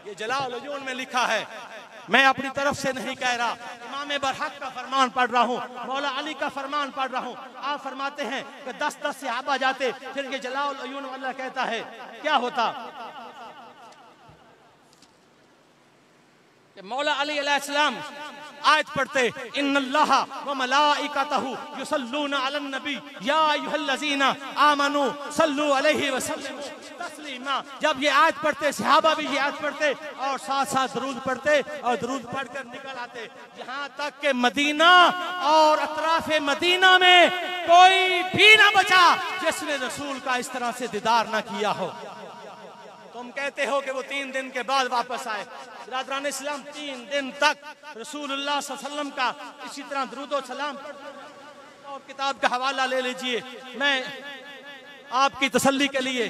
ये जलालुद्दीन में लिखा है, मैं अपनी तरफ से नहीं कह रहा, इमाम बरहक का फरमान पढ़ रहा हूँ, मौला अली का फरमान पढ़ रहा हूँ। आप फरमाते हैं कि 10-10 सहाबा जाते, फिर ये जलालुद्दीन वाला कहता है क्या होता कि मौला अली अलैहिस्सलाम आयत पढ़ते, इन्नल्लाह व मलाइकतहु युसल्लूना अलन नबी या अय्युहल्लज़ीना आमनू सल्लू अलैहि व सल्लिमू तस्लीमा। जब ये आयत पढ़ते सहाबा भी ये आयत पढ़ते और साथ साथ दरूद पढ़ते और दरूद पढ़कर निकल आते, यहाँ तक के मदीना और अतराफ मदीना में कोई भी ना बचा जिसने रसूल का इस तरह से दीदार ना किया हो। तुम कहते हो कि वो 3 दिन के बाद वापस आए। बिरादरान इस्लाम 3 दिन तक रसूलुल्लाह सल्लल्लाहु अलैहि वसल्लम का इसी तरह दुरूद सलाम और किताब का हवाला ले लीजिए। मैं आपकी तसल्ली के लिए,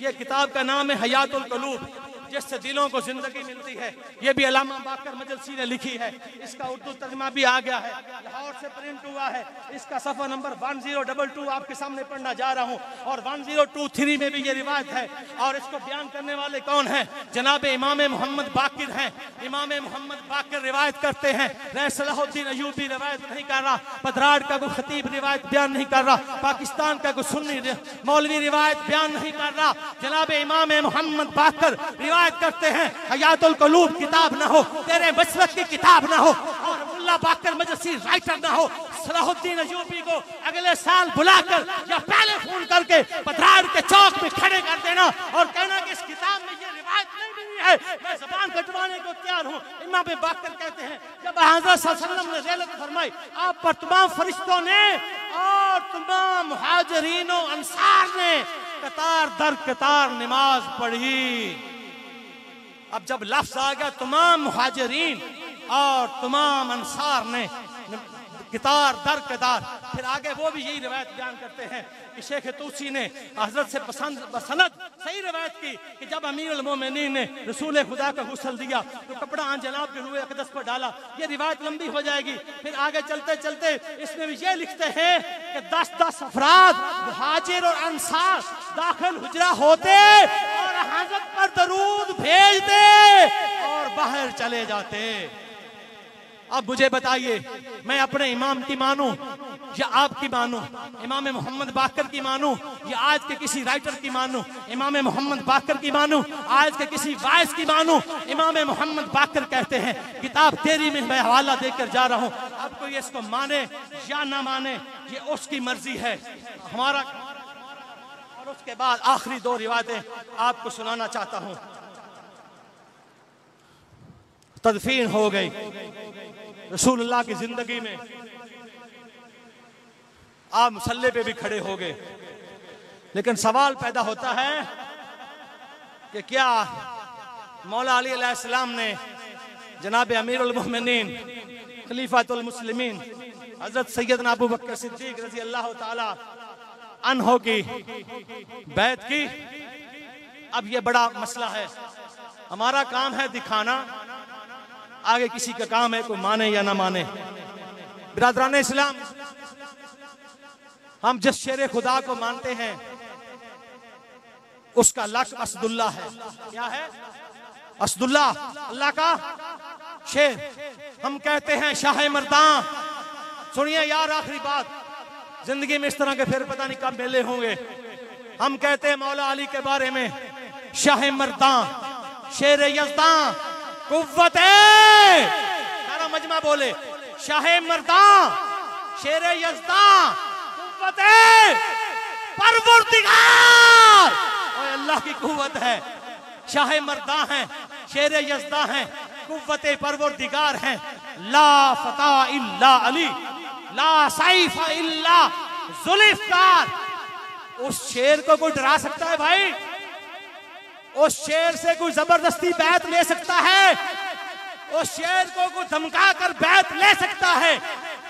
ये किताब का नाम है हयातुल क़ुलूब, जिससे दिलों को जिंदगी मिलती है। ये भी अल्लामा बाकर मजलसी ने लिखी है, इसका उर्दू तर्जुमा भी आ गया है, लाहौर से प्रिंट हुआ है। इसका सफ़ा नंबर 1022 आपके सामने पढ़ना जा रहा हूँ और 1023 में भी ये रिवायत है। और इसको बयान करने वाले कौन हैं? जनाब इमाम मोहम्मद बाकिर हैं। इमाम मोहम्मद बाकिर रिवायत करते हैं, सलाहुद्दीन अयूबी रिवायत नहीं कर रहा, पधराड़ का कोई खतीब रिवायत बयान नहीं कर रहा, पाकिस्तान का कोई सुन्नी मौलवी रिवायत बयान नहीं कर रहा। जनाब इमाम मोहम्मद बाकिर रिवायत करते हैं, हयातुल क़ुलूब किताब ना हो, तेरे मसलक की किताब ना हो और मुल्ला बाकर मजसी राइटर ना हो, सलाहुद्दीन अयूबी को अगले साल बुलाकर या पहले फोन करके पधराड़ के चौक में खड़े कर देना और कहना कि इस किताब में ये रिवायत नहीं मिली है, मैं ज़बान कटवाने को तैयार हूँ। इमाम बाकर कहते हैं, जब हज़रत सल्लल्लाहु अलैहि वसल्लम ने ज़ियारत फरमाई, आप पर तमाम फरिश्तों ने और तमाम मुहाजिरीन और अंसार ने कतार दर कतार नमाज पढ़ी। अब जब लफ्ज आ गया तमाम मुहाजिरीन और तमाम अंसार ने कितार दर कतार, फिर आगे वो भी यही रिवायत बयान करते हैं कि शेख तूसी ने हजरत से बसनद सही रिवायत की कि जब अमीरुल मोमिनीन ने रसूल खुदा का गुस्ल दिया तो कपड़ा आन जनाब के रूए अक़दस पर डाला। ये रिवायत लंबी हो जाएगी। फिर आगे चलते चलते इसमें भी ये लिखते हैं कि 10-10 अफराद मुहाजिर और अंसार दाखिल हुजरा होते और हजरत पर दरूद भेजते और बाहर चले जाते। अब मुझे बताइए, मैं अपने इमाम की मानूं या आपकी मानूं? इमाम मोहम्मद बाकर की मानूं या आज के किसी राइटर की मानूं? इमाम मोहम्मद बाकर की मानूं, आज के किसी वाइस की मानूं? इमाम मोहम्मद बाकर कहते हैं, किताब तेरी में मैं हवाला देकर जा रहा हूं, अब कोई इसको माने या ना माने ये उसकी मर्जी है, हमारा। और उसके बाद आखिरी 2 रिवायतें आपको सुनाना चाहता हूं। तदफीन हो गई रसूलुल्लाह की जिंदगी में, आप मुसल्ले पे भी खड़े हो गए, लेकिन सवाल पैदा होता है कि क्या मौला अली अलैहिस्सलाम ने जनाब अमीरुल मोमिनीन खलीफातुल मुस्लिमीन हजरत सैयदना अबू बकर सिद्दीक रज़ी अल्लाह ताला अन्हो की बैत की? अब ये बड़ा मसला है। हमारा काम है दिखाना, आगे किसी का काम है कोई माने या ना माने। बिरादरान इस्लाम, हम जिस शेर खुदा को मानते हैं उसका लक़्ब असदुल्ला है। क्या है? असदुल्ला, अल्लाह का शेर। हम कहते हैं शाह मर्दां। सुनिए यार, आखिरी बात, जिंदगी में इस तरह के फिर पता नहीं कब मेले होंगे। हम कहते हैं मौला अली के बारे में, शाह मर्दां, शेर यज़दां, कुव्वत सारा मजमा बोले, शाह मर्दां, शेर यज़दां, कुव्वत परवरदिगार। और अल्लाह की कुव्वत है, शाह मर्दां है, शेर यज़दां है, कुव्वत परवरदिगार है। ला फता इल्ला अली, ला सैफ इल्ला जुल्फ़िकार। उस शेर को कोई डरा सकता है भाई? उस शेर से कोई जबरदस्ती बैत ले सकता है? उस शेर को कोई धमका कर बैत ले सकता है?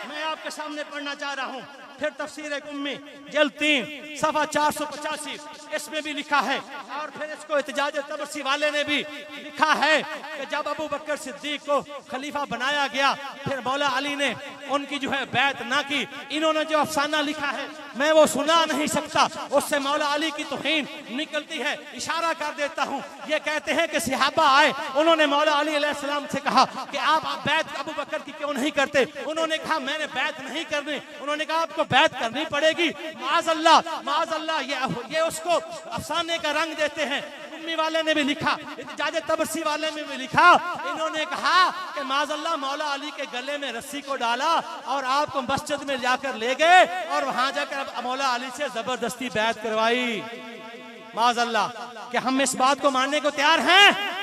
मैं आपके सामने पढ़ना चाह रहा हूँ फिर तफसीर उम्मी जल्द 3 सफ़ा 485, इसमें भी लिखा है। और फिर इसको इत्जाज तबरसी वाले ने भी लिखा है कि कि जब अबू बकर सिद्दीक को खलीफा बनाया गया, फिर मौला अली ने उनकी जो है बैत ना की। इन्होंने जो अफसाना लिखा है मैं वो सुना नहीं सकता, उससे मौला अली की तौहीन निकलती है। इशारा कर देता हूँ, ये कहते हैं कि सहाबा आए, उन्होंने मौला अली अलैहिस्सलाम से कहा कि आप बैत अबू बकर की क्यों नहीं करते। उन्होंने कहा मैंने बैत नहीं करनी। उन्होंने कहा आपको बैत करनी पड़ेगी। माज़अल्लाह ये उसको अफसाने का रंग देते हैं। उम्मी वाले ने भी लिखा, इत्जाज तबरसी वाले ने भी लिखा, इन्होंने कहा कि माज़अल्लाह मौला अली के गले में रस्सी को डाला और आपको मस्जिद में जाकर ले गए और वहां जाकर मौला अली से जबरदस्ती बैत करवाई। माज़अल्लाह, क्या हम इस बात को मानने को तैयार हैं?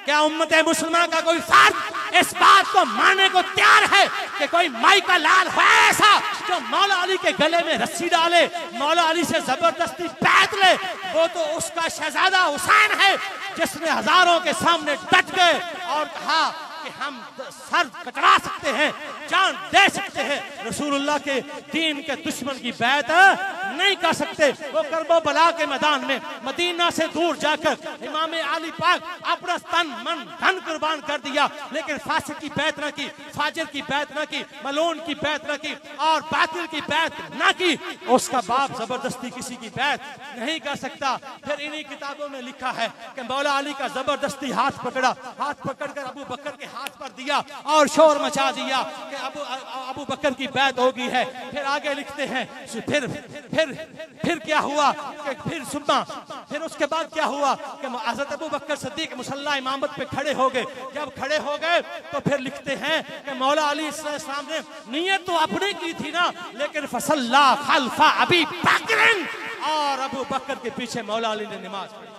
क्या उम्मत मुसलमान का कोई फर्द इस बात को मानने को तैयार है कि कोई माई का लाल है ऐसा जो मौला अली के गले में रस्सी डाले, मौला अली से जबरदस्ती बैत ले? वो तो उसका शहजादा हुसैन है जिसने हजारों के सामने डट गए और कहा कि हम सर कटवा सकते हैं, जान दे सकते हैं, रसूलुल्लाह के दीन के दुश्मन की बैत नहीं कर सकते। वो करबो बला के मैदान में मदीना से दूर जाकर इमाम अली पाक अपना तन मन धन कुर्बान कर दिया, लेकिन फासिक की बैत न की, फाजिर की बैत न की, मलून की बैत न की और बातिल की बैत न की। उसका बाप जबरदस्ती किसी की बैत नहीं कर सकता। फिर इन्हीं किताबों में लिखा है कि मौला अली का जबरदस्ती हाथ पकड़ा, हाथ पकड़कर अबू बकर के हाथ पर दिया और शोर मचा दिया कि अबू बकर की बैत होगी है। फिर आगे लिखते हैं फिर क्या हुआ कि फिर उसके बाद क्या हुआ कि हज़रत अबू बकर सिद्दीक मुसल्ला इमामत पे खड़े हो गए। जब खड़े हो गए तो फिर लिखते हैं कि मौला अली सल्लल्लाहु अलैहि वसल्लम ने नियत तो अपनी की थी ना, लेकिन फसल्ला खल्फा अबी बकर, और अबू बकर के पीछे मौला अली ने नमाज पढ़ी।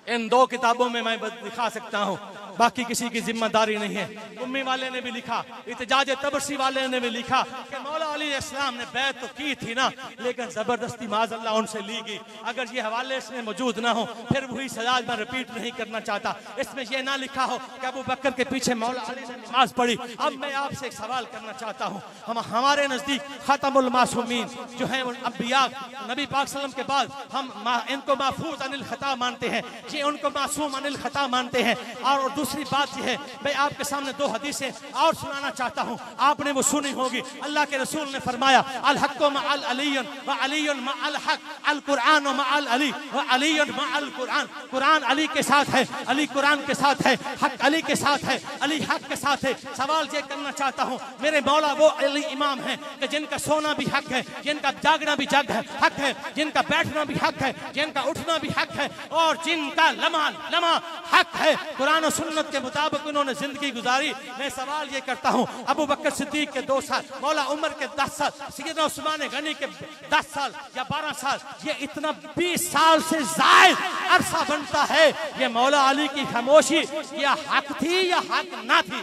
इन दो किताबों में मैं दिखा सकता हूँ, बाकी किसी की जिम्मेदारी नहीं है। उम्मी वाले ने भी लिखा, इत्जाज तबरसी वाले ने भी लिखा कि मौला अली इस्लाम ने बैत तो की थी ना, लेकिन जबरदस्ती माज़अल्लाह उनसे ली गई। अगर ये हवाले इसमें मौजूद ना हो फिर वही सजा मैं रिपीट नहीं करना चाहता। इसमें यह ना लिखा हो कि अबू बकर के पीछे मौला अली ने नमाज पढ़ी। अब मैं आपसे एक सवाल करना चाहता हूँ, हमारे नजदीक खतमुल मासूमीन जो है अंबिया नबी पाक सल्लल्लाहु अलैहि वसल्लम के बाद हम इनको महफूज अनिल खता मानते हैं, ये उनको मासूम अनिल खता मानते हैं। और दूसरी बात यह है, मैं आपके सामने दो हदीसें और सुनाना चाहता हूँ, आपने वो सुनी होगी। अल्लाह के रसूल ने फरमाया अल हक़्क़ु मअल अलीय्यन व अलीय्युन मअल हक़्क़, अल कुरान मअल अली व अलीय्युन मअल कुरान। कुरान अली के साथ है, अली कुरान के साथ है, हक़ अली के साथ है, अली हक़ के साथ है। सवाल ये करना चाहता हूँ, मेरे मौला वो अली इमाम है कि जिनका सोना भी हक़ है, जिनका जागना भी हक़ है, जिनका बैठना भी हक़ है, जिनका उठना भी हक़ है और जिनका लम्हा हक़ है। कुरान और सुन्नत के मुताबिक उन्होंने जिंदगी गुजारी। मैं सवाल ये करता हूँ, अबू बकर सिद्दीक के 2 साल, मौला उमर के 10 साल, सैयदना उस्मान गनी के 10 साल या 12 साल, ये इतना 20 साल से ज़ायद अरसा बनता है। ये मौला अली की खामोशी या हक थी या हक ना थी?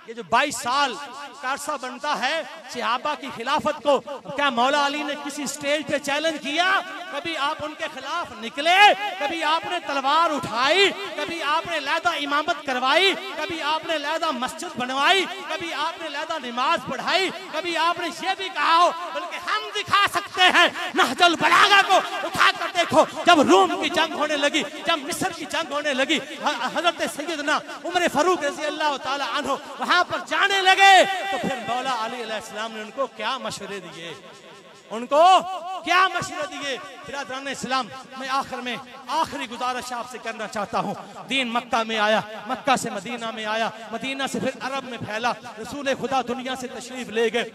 ये जो 22 साल का अरसा बनता है सहाबा की खिलाफत को, क्या मौला अली ने किसी स्टेज पे चैलेंज किया? कभी आप उनके खिलाफ निकले? कभी आपने तलवार उठाई? कभी आपने लैदा इमामत करवाई? कभी आपने लैदा मस्जिद बनवाई? कभी आपने लैदा नमाज पढ़ाई? कभी आपने ये भी कहा हो, बल्कि हम दिखा सकते हैं नहजुल बलागा को उठा कर देखो, जब रूम की जंग होने लगी, जब मिस्र की जंग होने लगी, हजरत सैयदना उमर फारूक रज़ी अल्लाह तआला अन्हु वहां पर जाने लगे, तो फिर मौला अली अलैहिस्सलाम ने उनको क्या मशवरे दिए? उनको क्या मशवरे दिए? बिरादरान इस्लाम, मैं आखिर में आखिरी गुजारिश आपसे करना चाहता हूँ। दीन मक्का में आया, मक्का से मदीना में आया, मदीना से फिर अरब में फैला, रसूल खुदा दुनिया से तशरीफ ले गए,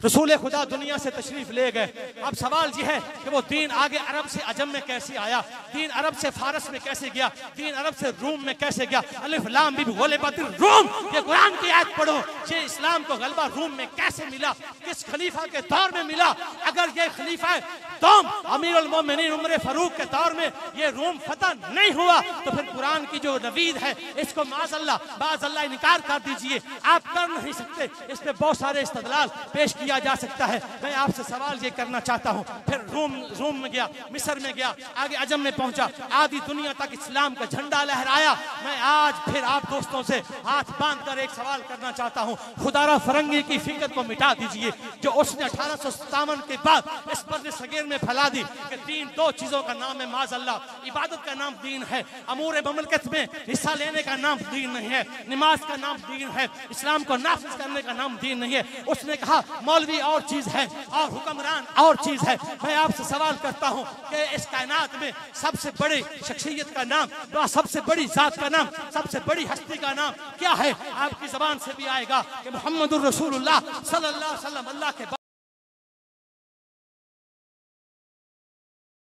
रसूल खुदा दुनिया से तशरीफ ले गए। अब सवाल यह है कि वो दीन आगे अरब से अजम में कैसे आया, दीन अरब से फारस में कैसे गया, दीन अरब से रूम में कैसे गया? अलिफ लाम मिम गुलिबतिर रूम, ये कुरान की आयत पढ़ो, ये इस्लाम को गलबा रूम में कैसे मिला, किस खलीफा के दौर में मिला? अगर ये खलीफा अमीरुल मोमिनीन उमर फारूक के दौर में ये रूम फतह नहीं हुआ, तो फिर कुरान की जो नवीद है इसको माज़अल्लाह इनकार कर दीजिए। आप कर नहीं सकते। इस पे बहुत सारे इस्तदलाल पेश किए किया जा सकता है। मैं आपसे सवाल ये करना चाहता हूँ। फिर रोम में गया, मिस्र में गया, आगे अजम में पहुंचा, आधी दुनिया तक इस्लाम का झंडा लहराया। मैं आज फिर आप दोस्तों से हाथ बांध कर एक सवाल करना चाहता हूँ। खुदारा फरंगी की फिक्र को मिटा दीजिए जो उसने 1857 के बाद इस बर्द सगीर में फैला दी कि दीन दो चीजों का नाम है, माज़अल्लाह, इबादत का नाम दीन है, अमूर ममलकत में हिस्सा लेने का नाम दीन नहीं है, नमाज का नाम दीन है, इस्लाम को नाफिज करने का नाम दीन नहीं है। उसने कहा मौलवी और चीज है और हुक्मरान और चीज है। मैं आपसे सवाल करता हूं कि इस कायनात में सबसे बड़ी शख्सियत का नाम, सबसे बड़ी जात का नाम, सबसे बड़ी हस्ती का नाम क्या है? आपकी जबान से भी आएगा कि मुहम्मदुर रसूलुल्लाह सल्लल्लाहु अलैहि वसल्लम अल्लाह के